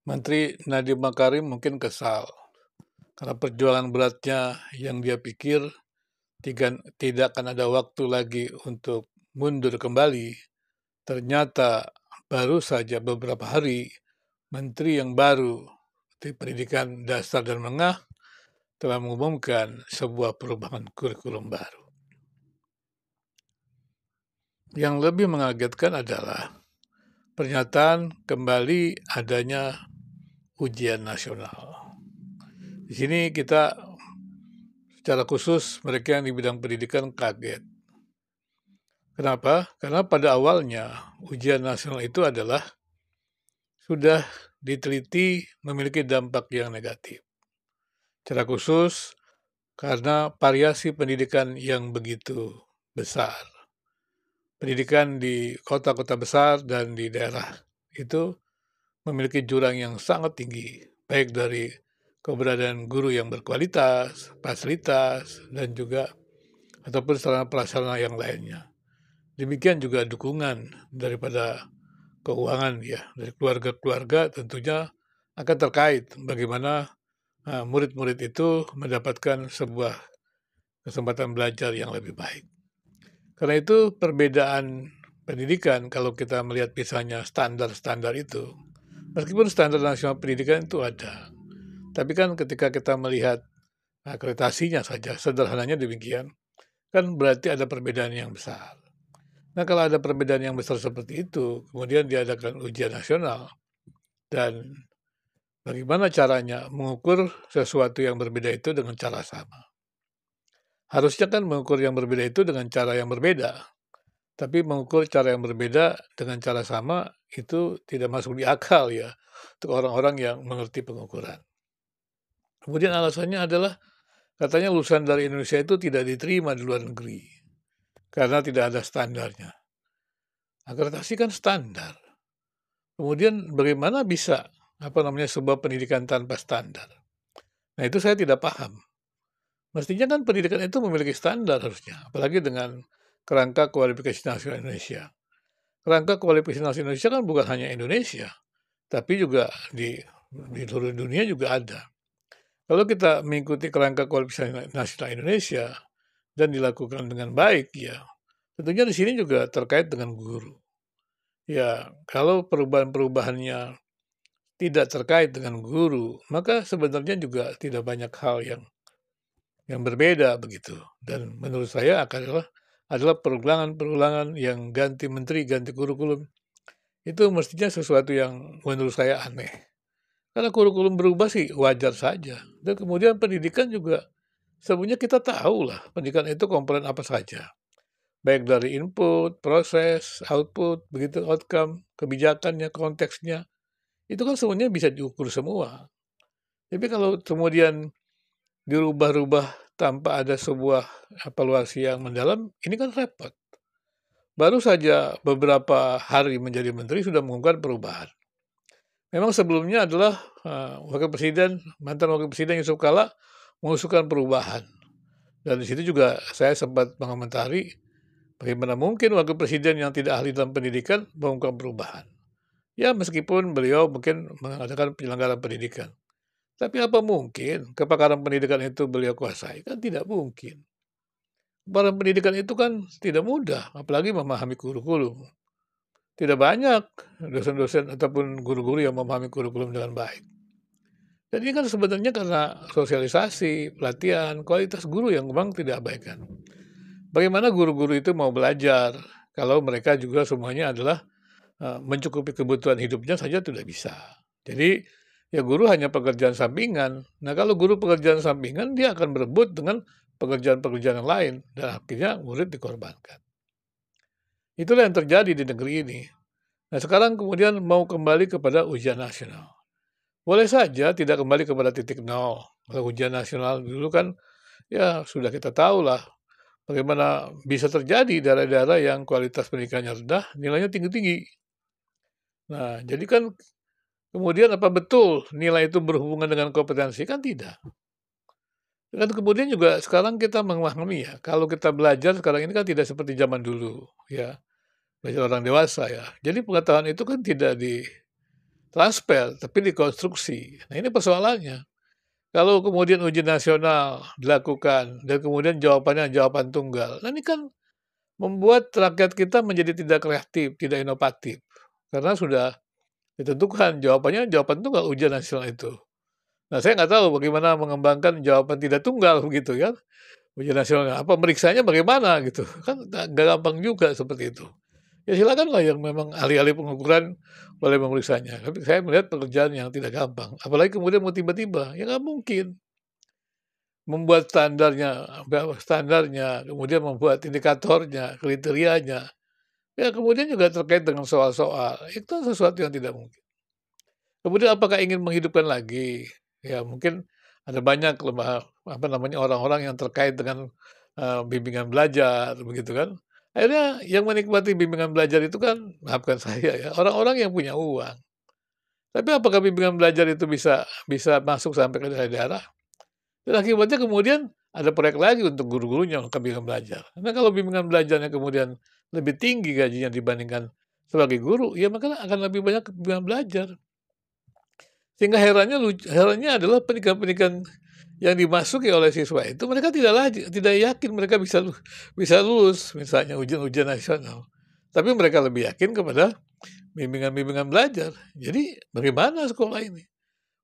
Menteri Nadiem Makarim mungkin kesal karena perjuangan beratnya yang dia pikir tidak akan ada waktu lagi untuk mundur kembali. Ternyata baru saja beberapa hari menteri yang baru di pendidikan dasar dan menengah telah mengumumkan sebuah perubahan kurikulum baru. Yang lebih mengagetkan adalah pernyataan kembali adanya ujian nasional. Di sini kita secara khusus mereka yang di bidang pendidikan kaget. Kenapa? Karena pada awalnya ujian nasional itu adalah sudah diteliti memiliki dampak yang negatif. Secara khusus karena variasi pendidikan yang begitu besar. Pendidikan di kota-kota besar dan di daerah itu memiliki jurang yang sangat tinggi, baik dari keberadaan guru yang berkualitas, fasilitas, dan juga ataupun sarana prasarana yang lainnya. Demikian juga dukungan daripada keuangan ya, dari keluarga-keluarga tentunya akan terkait bagaimana murid-murid itu mendapatkan sebuah kesempatan belajar yang lebih baik. Karena itu perbedaan pendidikan kalau kita melihat misalnya standar-standar itu, meskipun standar nasional pendidikan itu ada, tapi kan ketika kita melihat akreditasinya saja, sederhananya demikian, kan berarti ada perbedaan yang besar. Nah, kalau ada perbedaan yang besar seperti itu, kemudian diadakan ujian nasional, dan bagaimana caranya mengukur sesuatu yang berbeda itu dengan cara sama. Harusnya kan mengukur yang berbeda itu dengan cara yang berbeda, tapi mengukur cara yang berbeda dengan cara sama itu tidak masuk di akal ya, untuk orang-orang yang mengerti pengukuran. Kemudian alasannya adalah, katanya lulusan dari Indonesia itu tidak diterima di luar negeri, karena tidak ada standarnya. Akreditasi kan standar. Kemudian bagaimana bisa sebuah pendidikan tanpa standar? Nah, itu saya tidak paham. Mestinya kan pendidikan itu memiliki standar harusnya, apalagi dengan kerangka kualifikasi nasional Indonesia. Kerangka kualifikasi nasional Indonesia kan bukan hanya Indonesia, tapi juga di seluruh dunia juga ada. Kalau kita mengikuti kerangka kualifikasi nasional Indonesia dan dilakukan dengan baik, ya tentunya di sini juga terkait dengan guru. Ya, kalau perubahan-perubahannya tidak terkait dengan guru, maka sebenarnya juga tidak banyak hal yang berbeda begitu. Dan menurut saya adalah perulangan-perulangan yang ganti menteri, ganti kurikulum. Itu mestinya sesuatu yang menurut saya aneh. Karena kurikulum berubah sih wajar saja. Dan kemudian pendidikan juga sebenarnya kita tahu lah pendidikan itu komponen apa saja. Baik dari input, proses, output, begitu outcome, kebijakannya, konteksnya. Itu kan semuanya bisa diukur semua. Tapi kalau kemudian dirubah-rubah tanpa ada sebuah evaluasi yang mendalam, ini kan repot. Baru saja beberapa hari menjadi menteri sudah mengumumkan perubahan. Memang sebelumnya adalah mantan wakil presiden Yusuf Kala mengusulkan perubahan. Dan di situ juga saya sempat mengomentari bagaimana mungkin wakil presiden yang tidak ahli dalam pendidikan mengumumkan perubahan. Ya meskipun beliau mungkin mengadakan penyelenggaraan pendidikan. Tapi apa mungkin kepakaran pendidikan itu beliau kuasai? Kan tidak mungkin. Kepakaran pendidikan itu kan tidak mudah, apalagi memahami kurikulum. Tidak banyak dosen-dosen ataupun guru-guru yang memahami kurikulum dengan baik. Dan ini kan sebenarnya karena sosialisasi, pelatihan, kualitas guru yang memang tidak abaikan. Bagaimana guru-guru itu mau belajar kalau mereka juga semuanya adalah mencukupi kebutuhan hidupnya saja tidak bisa. Jadi ya guru hanya pekerjaan sampingan. Nah kalau guru pekerjaan sampingan dia akan berebut dengan pekerjaan-pekerjaan yang lain dan akhirnya murid dikorbankan. Itulah yang terjadi di negeri ini. Nah sekarang kemudian mau kembali kepada ujian nasional. Boleh saja tidak kembali kepada titik nol. Kalau ujian nasional dulu kan ya sudah kita tahu lah bagaimana bisa terjadi daerah-daerah yang kualitas pendidikannya rendah, nilainya tinggi-tinggi. Nah jadi kan kemudian apa betul nilai itu berhubungan dengan kompetensi? Kan tidak. Dan kemudian juga sekarang kita memahami ya, kalau kita belajar sekarang ini kan tidak seperti zaman dulu ya, belajar orang dewasa ya. Jadi pengetahuan itu kan tidak transfer, tapi dikonstruksi. Nah, ini persoalannya. Kalau kemudian ujian nasional dilakukan dan kemudian jawabannya jawaban tunggal, nah ini kan membuat rakyat kita menjadi tidak kreatif, tidak inovatif. Karena sudah ditentukan jawabannya jawaban tunggal ujian nasional itu. Nah, saya nggak tahu bagaimana mengembangkan jawaban tidak tunggal begitu kan, ujian nasional. Apa meriksanya bagaimana gitu, kan nggak gampang juga seperti itu. Ya silakanlah yang memang ahli-ahli pengukuran boleh memeriksanya, tapi saya melihat pekerjaan yang tidak gampang. Apalagi kemudian mau tiba-tiba, ya nggak mungkin. Membuat standarnya, kemudian membuat indikatornya, kriterianya, ya kemudian juga terkait dengan soal-soal, itu sesuatu yang tidak mungkin. Kemudian apakah ingin menghidupkan lagi? Ya mungkin ada banyak orang-orang yang terkait dengan, bimbingan belajar begitu kan. Akhirnya yang menikmati bimbingan belajar itu kan, maafkan saya ya, orang-orang yang punya uang. Tapi apakah bimbingan belajar itu bisa bisa masuk sampai ke daerah-daerah? Dan akibatnya kemudian ada proyek lagi untuk guru-gurunya untuk bimbingan belajar. Karena kalau bimbingan belajarnya kemudian lebih tinggi gajinya dibandingkan sebagai guru, ya maka akan lebih banyak bimbingan belajar. Sehingga herannya adalah pendidikan-pendidikan yang dimasuki oleh siswa itu mereka tidak yakin mereka bisa lulus misalnya ujian-ujian nasional. Tapi mereka lebih yakin kepada bimbingan-bimbingan belajar. Jadi bagaimana sekolah ini?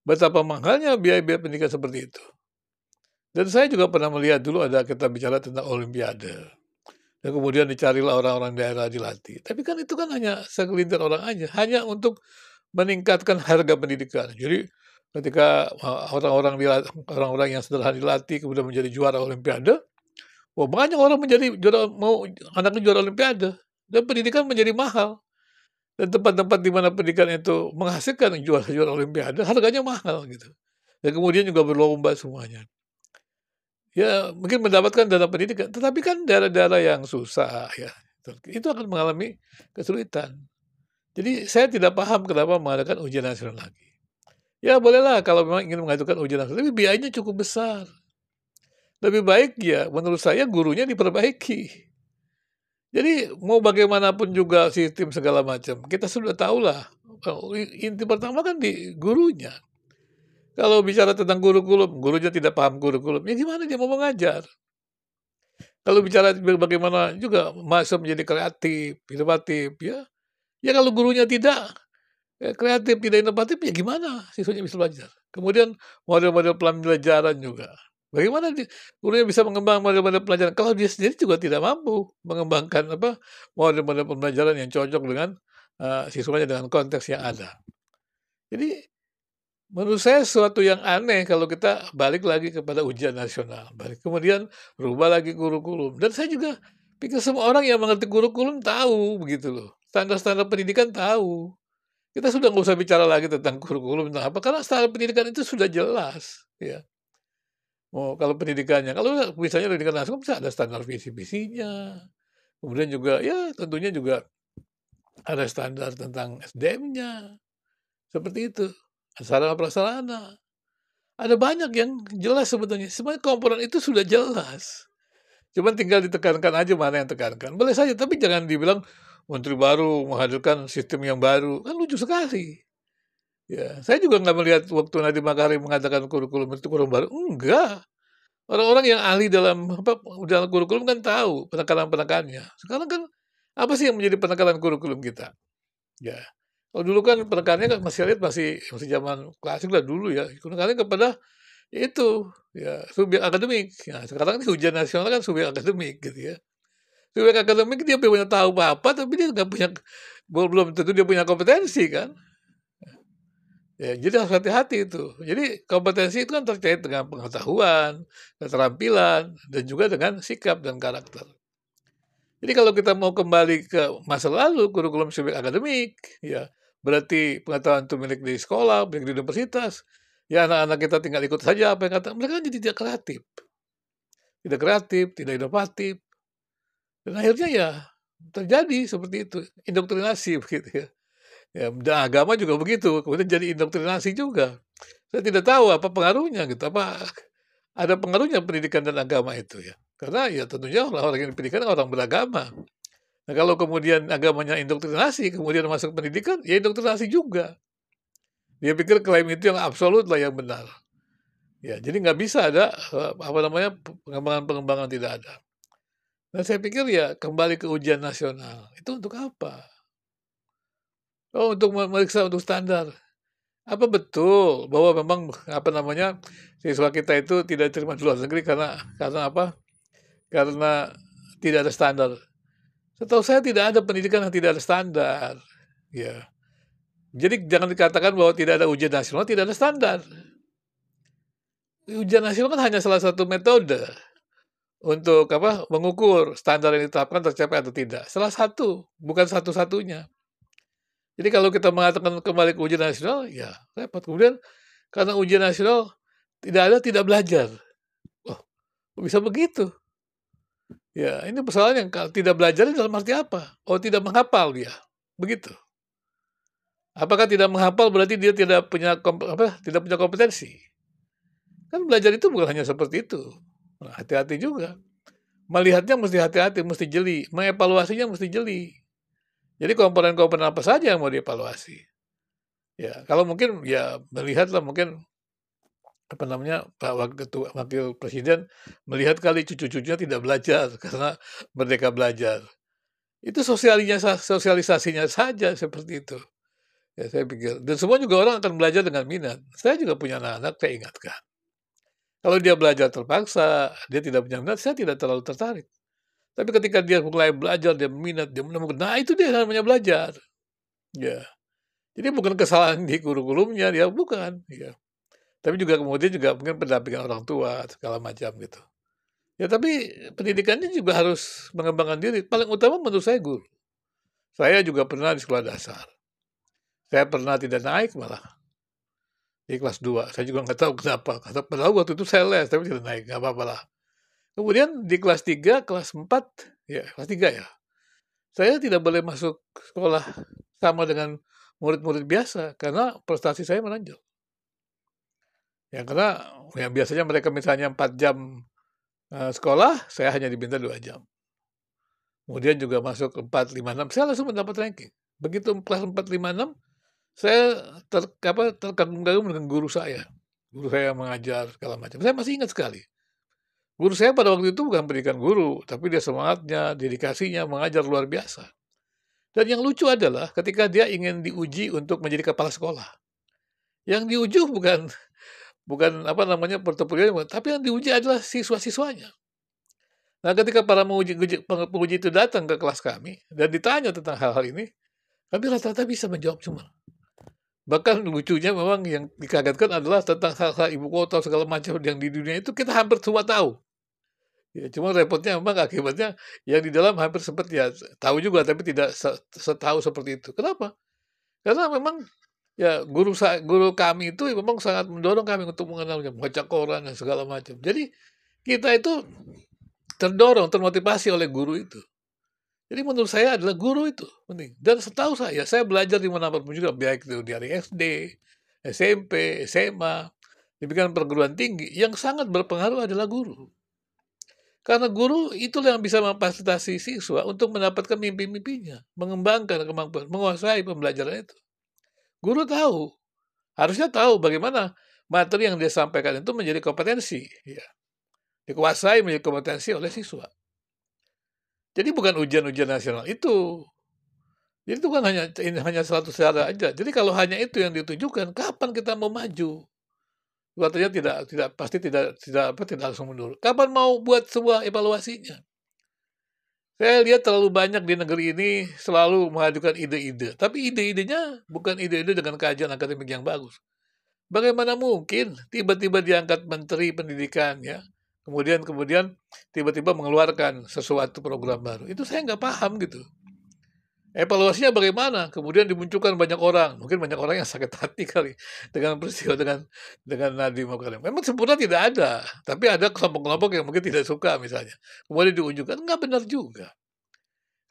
Betapa mahalnya biaya-biaya pendidikan seperti itu. Dan saya juga pernah melihat dulu ada kita bicara tentang olimpiade. Dan kemudian dicarilah orang-orang daerah dilatih. Tapi kan itu kan hanya segelintir orang aja, hanya untuk meningkatkan harga pendidikan. Jadi ketika orang-orang yang sederhana dilatih kemudian menjadi juara olimpiade, wah banyak orang menjadi juara, mau anaknya juara olimpiade, dan pendidikan menjadi mahal. Dan tempat-tempat di mana pendidikan itu menghasilkan juara-juara olimpiade, harganya mahal gitu. Dan kemudian juga berlomba semuanya. Ya mungkin mendapatkan dana pendidikan, tetapi kan daerah-daerah yang susah ya, itu akan mengalami kesulitan. Jadi saya tidak paham kenapa mengadakan ujian nasional lagi. Ya bolehlah kalau memang ingin mengajukan ujian nasional, tapi biayanya cukup besar. Lebih baik ya menurut saya gurunya diperbaiki. Jadi mau bagaimanapun juga sistem segala macam, kita sudah tahulah, inti pertama kan di gurunya. Kalau bicara tentang kurikulum, gurunya tidak paham kurikulum, ya gimana dia mau mengajar? Kalau bicara bagaimana juga mahasiswa menjadi kreatif, inovatif, ya. Ya kalau gurunya tidak kreatif, tidak inovatif, ya gimana siswanya bisa belajar? Kemudian model-model pembelajaran juga. Bagaimana gurunya bisa mengembangkan model-model pelajaran kalau dia sendiri juga tidak mampu mengembangkan model-model pembelajaran yang cocok dengan siswanya dengan konteks yang ada. Jadi menurut saya sesuatu yang aneh kalau kita balik lagi kepada ujian nasional, kemudian rubah lagi kurikulum. Dan saya juga pikir semua orang yang mengerti kurikulum tahu begitu loh, standar-standar pendidikan tahu. Kita sudah nggak usah bicara lagi tentang kurikulum tentang apa, karena standar pendidikan itu sudah jelas, ya. Oh, kalau pendidikannya, kalau misalnya pendidikan nasional bisa ada standar visi-misinya, kemudian juga ya tentunya juga ada standar tentang SDM-nya, seperti itu, sarana-prasarana. Ada banyak yang jelas sebetulnya, sebenarnya komponen itu sudah jelas. Cuman tinggal ditekankan aja mana yang tekankan. Boleh saja, tapi jangan dibilang menteri baru menghadirkan sistem yang baru, kan lucu sekali. Ya, saya juga nggak melihat waktu Nadiem Makarim mengatakan kurikulum itu kurikulum baru, enggak. Orang-orang yang ahli dalam kurikulum kan tahu penekanan-penekanannya. Sekarang kan apa sih yang menjadi penekanan kurikulum kita? Ya, kalau dulu kan penekanannya kan masih zaman klasik lah dulu ya, penekanannya kepada itu, ya subjek akademik. Nah, sekarang ini ujian nasional kan subjek akademik gitu ya. Subjek akademik dia punya tahu apa-apa, tapi dia nggak punya, belum tentu dia punya kompetensi kan. Ya, jadi harus hati-hati itu. Jadi kompetensi itu kan terkait dengan pengetahuan, keterampilan, dan juga dengan sikap dan karakter. Jadi kalau kita mau kembali ke masa lalu, kurikulum subjek akademik, ya berarti pengetahuan itu milik di sekolah, milik di universitas. Ya anak-anak kita tinggal ikut saja apa yang kata mereka, jadi tidak kreatif, tidak inovatif, dan akhirnya ya terjadi seperti itu, indoktrinasi begitu ya. Ya, dan agama juga begitu, kemudian jadi indoktrinasi juga. Saya tidak tahu apa pengaruhnya gitu, apa ada pengaruhnya pendidikan dan agama itu ya. Karena ya tentunya orang-orang yang pendidikan orang beragama. Nah kalau kemudian agamanya indoktrinasi, kemudian masuk pendidikan, ya indoktrinasi juga. Dia pikir klaim itu yang absolut lah yang benar. Ya, jadi nggak bisa ada, pengembangan-pengembangan tidak ada. Nah, saya pikir ya kembali ke ujian nasional, itu untuk apa? Oh, untuk memeriksa untuk standar. Apa betul bahwa memang, siswa kita itu tidak diterima di luar negeri karena apa? Karena tidak ada standar. Setahu saya tidak ada pendidikan yang tidak ada standar, ya. Jadi jangan dikatakan bahwa tidak ada ujian nasional, tidak ada standar. Ujian nasional kan hanya salah satu metode untuk mengukur standar yang ditetapkan tercapai atau tidak. Salah satu, bukan satu-satunya. Jadi kalau kita mengatakan kembali ke ujian nasional, ya repot. Kemudian karena ujian nasional tidak ada, tidak belajar. Oh, kok bisa begitu? Ya, ini persoalan yang tidak belajar dalam arti apa? Oh, tidak menghafal dia. Begitu. Apakah tidak menghafal berarti dia tidak punya tidak punya kompetensi? Kan belajar itu bukan hanya seperti itu. Nah, hati-hati juga. Melihatnya mesti hati-hati, mesti jeli. Mengevaluasinya mesti jeli. Jadi komponen-komponen apa saja yang mau dievaluasi. Ya, kalau mungkin ya melihatlah mungkin Pak Wakil Presiden melihat kali cucu-cucunya tidak belajar karena Merdeka Belajar. Itu sosialisasinya saja seperti itu. Ya, saya pikir. Dan semua juga orang akan belajar dengan minat. Saya juga punya anak-anak, saya ingatkan. Kalau dia belajar terpaksa, dia tidak punya minat, saya tidak terlalu tertarik. Tapi ketika dia mulai belajar, dia minat, dia menemukan, nah itu dia namanya belajar. Ya. Jadi bukan kesalahan di kurikulumnya, dia bukan. Ya. Tapi juga kemudian juga mungkin pendampingan orang tua, segala macam gitu. Ya tapi pendidikannya juga harus mengembangkan diri. Paling utama menurut saya guru. Saya juga pernah di sekolah dasar. Saya pernah tidak naik malah. Di kelas 2. Saya juga nggak tahu kenapa. Padahal waktu itu saya les, tapi tidak naik. Nggak apa-apa lah. Kemudian di kelas 3, kelas 4, ya kelas 3 ya. Saya tidak boleh masuk sekolah sama dengan murid-murid biasa karena prestasi saya menonjol. Ya karena ya biasanya mereka misalnya 4 jam sekolah, saya hanya diminta 2 jam. Kemudian juga masuk ke 4, 5, 6, saya langsung mendapat ranking. Begitu kelas 4, 5, 6, saya terkagum-kagum dengan guru saya. Guru saya yang mengajar segala macam. Saya masih ingat sekali. Guru saya pada waktu itu bukan pendidikan guru, tapi dia semangatnya, dedikasinya mengajar luar biasa. Dan yang lucu adalah ketika dia ingin diuji untuk menjadi kepala sekolah. Yang diuji bukan portofolio, tapi yang diuji adalah siswa-siswanya. Nah, ketika para penguji itu datang ke kelas kami dan ditanya tentang hal-hal ini, kami rata-rata bisa menjawab semua. Bahkan lucunya memang yang dikagetkan adalah tentang hal-hal ibu kota segala macam yang di dunia itu kita hampir semua tahu. Ya, cuma repotnya memang akibatnya yang di dalam hampir seperti ya tahu juga tapi tidak setahu seperti itu. Kenapa? Karena memang ya guru kami itu memang sangat mendorong kami untuk mengenalnya, membaca koran dan segala macam. Jadi kita itu terdorong, termotivasi oleh guru itu. Jadi menurut saya adalah guru itu penting. Dan setahu saya belajar di manapun juga, baik itu dari SD, SMP, SMA, demikian perguruan tinggi, yang sangat berpengaruh adalah guru. Karena guru itulah yang bisa memfasilitasi siswa untuk mendapatkan mimpi-mimpinya, mengembangkan kemampuan, menguasai pembelajaran itu. Guru tahu, harusnya tahu bagaimana materi yang dia sampaikan itu menjadi kompetensi, ya. Dikuasai menjadi kompetensi oleh siswa. Jadi bukan ujian-ujian nasional itu. Jadi itu kan hanya suatu syarat aja. Jadi kalau hanya itu yang ditujukan, kapan kita mau maju? Artinya tidak langsung mundur. Kapan mau buat sebuah evaluasinya? Saya lihat terlalu banyak di negeri ini selalu mengajukan ide-ide. Tapi ide-idenya bukan ide-ide dengan kajian akademik yang bagus. Bagaimana mungkin tiba-tiba diangkat Menteri Pendidikan ya, kemudian tiba-tiba mengeluarkan sesuatu program baru. Itu saya nggak paham gitu. Evaluasinya bagaimana? Kemudian dimunculkan banyak orang, mungkin banyak orang yang sakit hati kali dengan peristiwa dengan Nadiem Makarim. Memang sempurna tidak ada, tapi ada kelompok-kelompok yang mungkin tidak suka misalnya. Kemudian diunjukkan, nggak benar juga.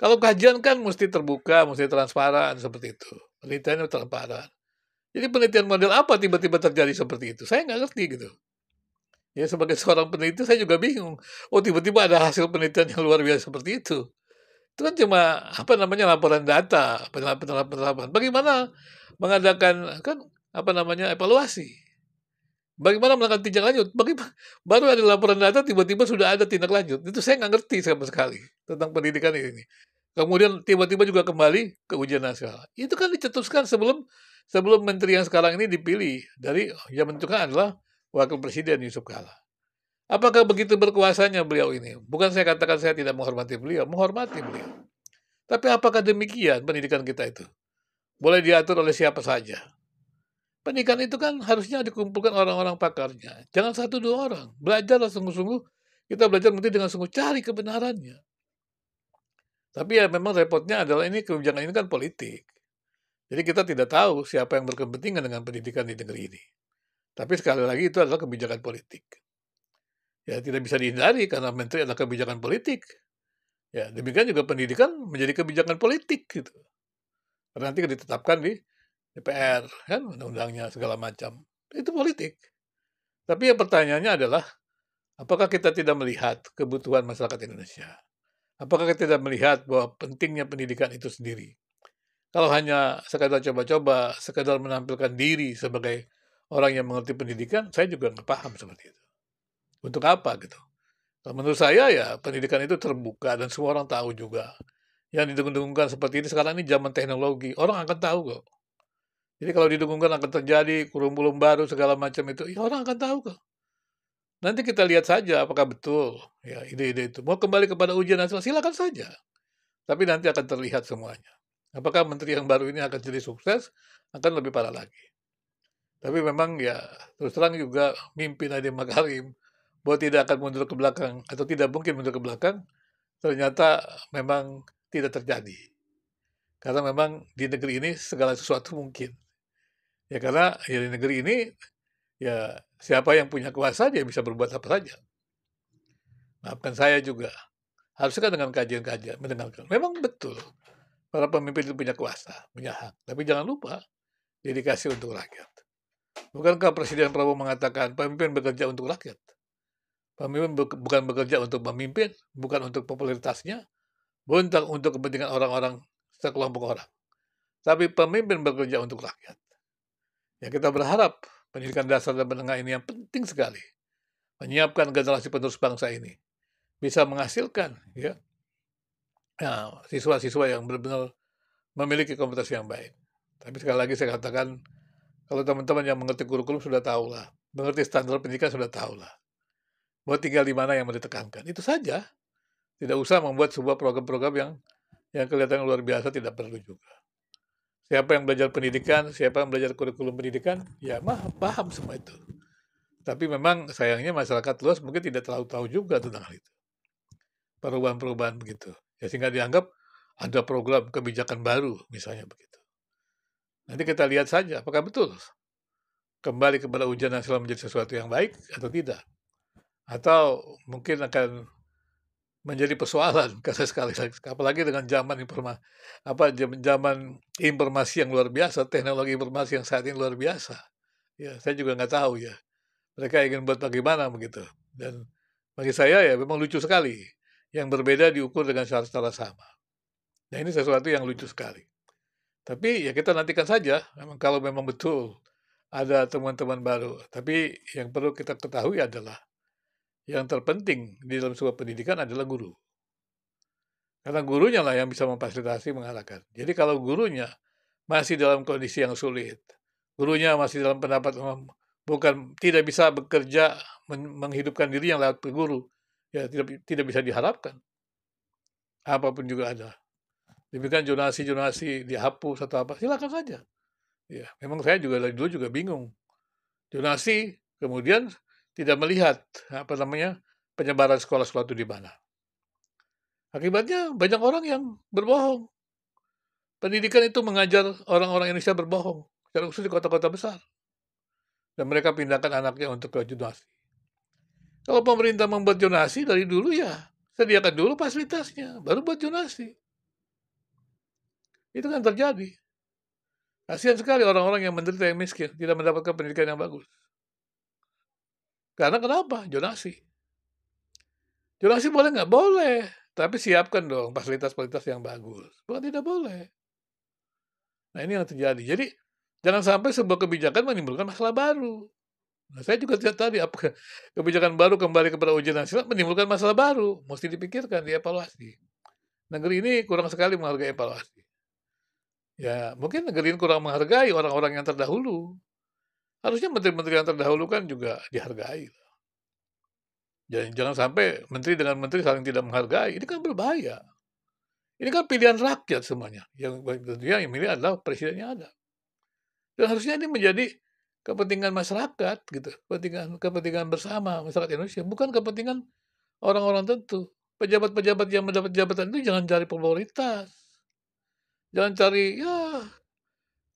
Kalau kajian kan mesti terbuka, mesti transparan seperti itu. Penelitiannya transparan. Jadi penelitian model apa tiba-tiba terjadi seperti itu? Saya nggak ngerti gitu. Ya sebagai seorang peneliti saya juga bingung. Oh tiba-tiba ada hasil penelitian yang luar biasa seperti itu. Itu kan cuma laporan data, penerapan. Bagaimana mengadakan kan evaluasi. Bagaimana melakukan tindak lanjut? Baru ada laporan data, tiba-tiba sudah ada tindak lanjut. Itu saya nggak ngerti sama sekali tentang pendidikan ini. Kemudian tiba-tiba juga kembali ke ujian nasional. Itu kan dicetuskan sebelum sebelum menteri yang sekarang ini dipilih. Yang menentukan adalah Wakil Presiden Yusuf Kala. Apakah begitu berkuasanya beliau ini? Bukan saya katakan saya tidak menghormati beliau. Tapi apakah demikian pendidikan kita itu? Boleh diatur oleh siapa saja. Pendidikan itu kan harusnya dikumpulkan orang-orang pakarnya. Jangan satu dua orang. Belajarlah sungguh-sungguh. Kita belajar mungkin dengan sungguh cari kebenarannya. Tapi ya memang repotnya adalah kebijakan ini kan politik. Jadi kita tidak tahu siapa yang berkepentingan dengan pendidikan di negeri ini. Tapi sekali lagi itu adalah kebijakan politik. Ya tidak bisa dihindari karena menteri adalah kebijakan politik. Ya demikian juga pendidikan menjadi kebijakan politik gitu. Karena nanti ditetapkan di DPR kan undang-undangnya segala macam. Itu politik. Tapi pertanyaannya adalah apakah kita tidak melihat kebutuhan masyarakat Indonesia? Apakah kita tidak melihat bahwa pentingnya pendidikan itu sendiri? Kalau hanya sekadar coba-coba, sekadar menampilkan diri sebagai orang yang mengerti pendidikan, saya juga nggak paham seperti itu. Untuk apa gitu? Kalau menurut saya ya pendidikan itu terbuka dan semua orang tahu juga. Yang didengung-dengungkan seperti ini sekarang ini zaman teknologi, orang akan tahu kok. Jadi kalau didengungkan akan terjadi kurikulum baru segala macam itu, ya orang akan tahu kok. Nanti kita lihat saja apakah betul ya ide-ide itu. Mau kembali kepada ujian nasional, silakan saja. Tapi nanti akan terlihat semuanya. Apakah menteri yang baru ini akan jadi sukses, akan lebih parah lagi. Tapi memang ya terus terang juga mimpi Nadiem Makarim bahwa tidak akan mundur ke belakang atau tidak mungkin mundur ke belakang, ternyata memang tidak terjadi. Karena memang di negeri ini segala sesuatu mungkin. Ya karena ya di negeri ini ya siapa yang punya kuasa dia bisa berbuat apa saja. Maafkan saya juga. Harusnya kan dengan kajian-kajian mendengarkan. Memang betul para pemimpin itu punya kuasa, punya hak. Tapi jangan lupa dedikasi untuk rakyat. Bukankah Presiden Prabowo mengatakan pemimpin bekerja untuk rakyat? Pemimpin bukan bekerja untuk memimpin, bukan untuk popularitasnya, bukan untuk kepentingan orang-orang sekelompok orang. Tapi pemimpin bekerja untuk rakyat. Ya kita berharap pendidikan dasar dan menengah ini yang penting sekali. Menyiapkan generasi penerus bangsa ini. Bisa menghasilkan ya siswa-siswa yang benar-benar memiliki kompetensi yang baik. Tapi sekali lagi saya katakan, kalau teman-teman yang mengerti kurikulum sudah tahu lah, mengerti standar pendidikan sudah tahu lah, bahwa tinggal di mana yang mau ditekankan. Itu saja. Tidak usah membuat sebuah program-program yang kelihatan luar biasa, tidak perlu juga. Siapa yang belajar pendidikan, siapa yang belajar kurikulum pendidikan, ya paham semua itu. Tapi memang sayangnya masyarakat luas mungkin tidak terlalu tahu juga tentang hal itu. Perubahan-perubahan begitu. Ya sehingga dianggap ada program kebijakan baru, misalnya begitu. Nanti kita lihat saja apakah betul kembali kepada ujian nasional menjadi sesuatu yang baik atau tidak. Atau mungkin akan menjadi persoalan karena sekali lagi apalagi dengan zaman informasi yang luar biasa, teknologi informasi yang saat ini luar biasa. Ya, saya juga nggak tahu ya. Mereka ingin buat bagaimana begitu. Dan bagi saya ya memang lucu sekali. Yang berbeda diukur dengan cara-cara sama. Nah ini sesuatu yang lucu sekali. Tapi ya kita nantikan saja, kalau memang betul ada teman-teman baru. Tapi yang perlu kita ketahui adalah yang terpenting di dalam sebuah pendidikan adalah guru. Karena gurunya lah yang bisa memfasilitasi, mengarahkan. Jadi kalau gurunya masih dalam kondisi yang sulit, gurunya masih dalam pendapat tidak bisa bekerja menghidupkan diri yang lewat guru, ya tidak bisa diharapkan. Apapun juga ada. Demikian jonasi dihapus atau apa, silakan saja. Ya, memang saya juga dari dulu juga bingung. Jonasi kemudian tidak melihat penyebaran sekolah-sekolah itu di mana. Akibatnya banyak orang yang berbohong. Pendidikan itu mengajar orang-orang Indonesia berbohong, secara khusus di kota-kota besar. Dan mereka pindahkan anaknya untuk ke jonasi. Kalau pemerintah membuat jonasi dari dulu ya, sediakan dulu fasilitasnya, baru buat jonasi. Itu kan terjadi. Kasihan sekali orang-orang yang menderita, yang miskin, tidak mendapatkan pendidikan yang bagus. Karena kenapa? Jonasi. Jonasi boleh nggak? Boleh. Tapi siapkan dong fasilitas-fasilitas yang bagus. Bukan tidak boleh. Nah ini yang terjadi. Jadi Jangan sampai sebuah kebijakan menimbulkan masalah baru. Nah, saya juga lihat tadi, apakah kebijakan baru kembali kepada ujian nasional menimbulkan masalah baru, mesti dipikirkan, dievaluasi. Negeri ini kurang sekali menghargai evaluasi. Ya, mungkin negeri ini kurang menghargai orang-orang yang terdahulu. Harusnya menteri-menteri yang terdahulu kan juga dihargai. Jangan sampai menteri dengan menteri saling tidak menghargai, ini kan berbahaya. Ini kan pilihan rakyat semuanya, yang tentunya yang milih adalah presiden yang ada. Dan harusnya ini menjadi kepentingan masyarakat gitu, kepentingan bersama masyarakat Indonesia, bukan kepentingan orang-orang tertentu. Pejabat-pejabat yang mendapat jabatan itu jangan cari popularitas, jangan cari ya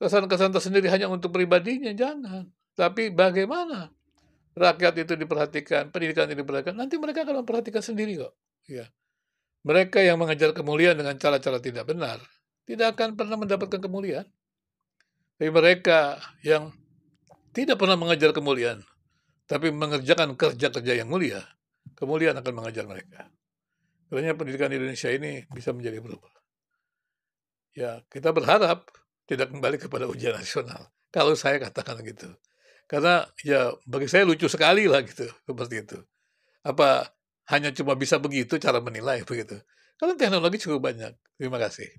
kesan-kesan tersendiri hanya untuk pribadinya, jangan. Tapi bagaimana rakyat itu diperhatikan, pendidikan itu diperhatikan, nanti mereka akan memperhatikan sendiri kok. Ya. Mereka yang mengejar kemuliaan dengan cara-cara tidak benar, tidak akan pernah mendapatkan kemuliaan. Tapi mereka yang tidak pernah mengejar kemuliaan, tapi mengerjakan kerja-kerja yang mulia, kemuliaan akan mengejar mereka. Karena pendidikan di Indonesia ini bisa menjadi berubah. Ya, kita berharap tidak kembali kepada ujian nasional. Kalau saya katakan gitu. Karena ya bagi saya lucu sekali lah gitu, seperti itu. Apa hanya cuma bisa begitu cara menilai begitu. Karena teknologi cukup banyak. Terima kasih.